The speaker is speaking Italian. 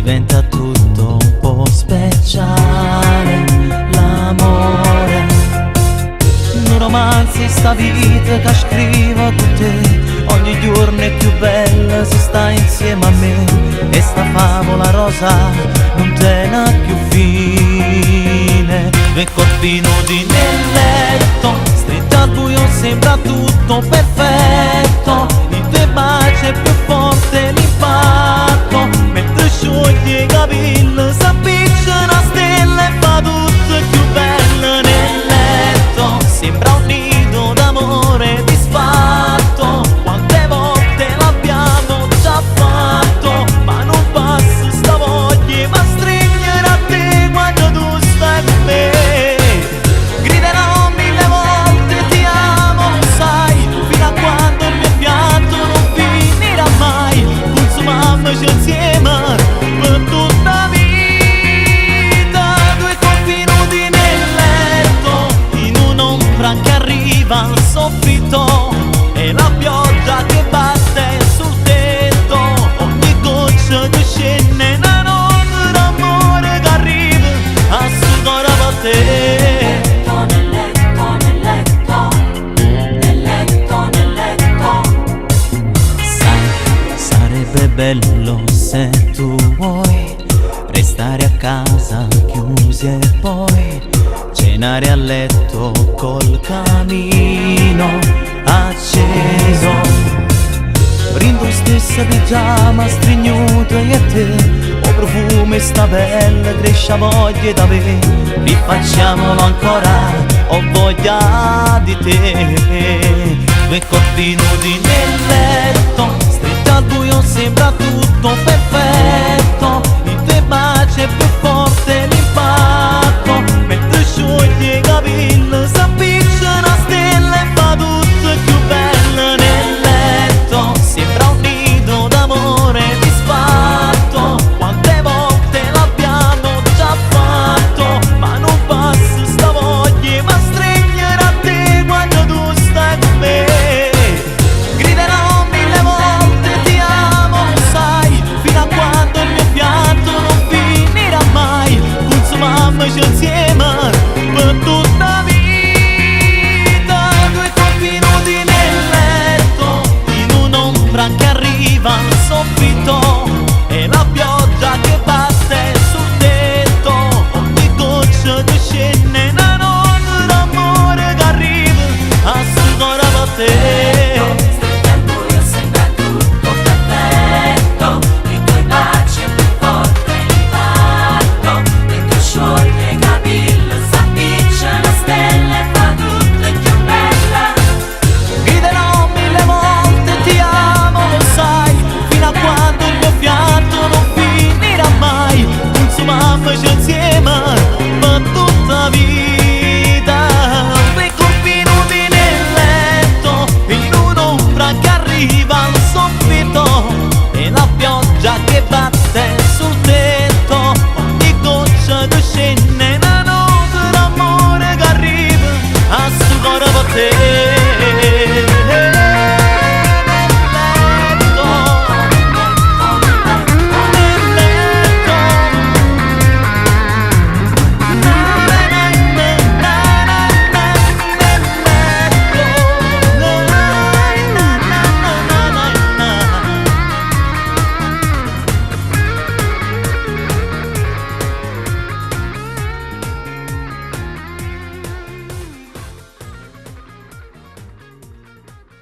diventa tutto un po' speciale l'amore. Un romanzo sta vita che scrivo con te, ogni giorno è più bella se sta insieme a me, e sta favola rosa non tiene più fine. Due corpi nudi nel letto, stretti al buio sembra tutto perfetto, i tuoi baci è più forte l'impatto, mentre sciogli i capelli s'appiccia una stella e fa tutto più bello nel letto. Sembra un nido d'amore disfatto, quante volte l'abbiamo già fatto, ma non passa sta voglia, ma stringere a te quando tu stai con me. Griderò 1000 volte ti amo, lo sai, fino a quando il mio pianto non finirà mai. Consumiamoci insieme per tutta la vita, due corpi nudi nel letto, in un'ombra che arriva al soffitto, e la pioggia che batte sul tetto, ogni goccia che scende una nota d'amore che arriva a sudare per te. Nel letto, nel letto, nel letto, nel letto. Sai, sarebbe bello se tu vuoi restare a casa chiusi e poi cenare a letto col camino acceso. Rindo stessa pigiama stregnuto e te, o profumo sta bella, cresce voglia da me. Rifacciamolo ancora, ho voglia di te. Due corpi nudi nel letto, stretti al buio sembra tutto perfetto,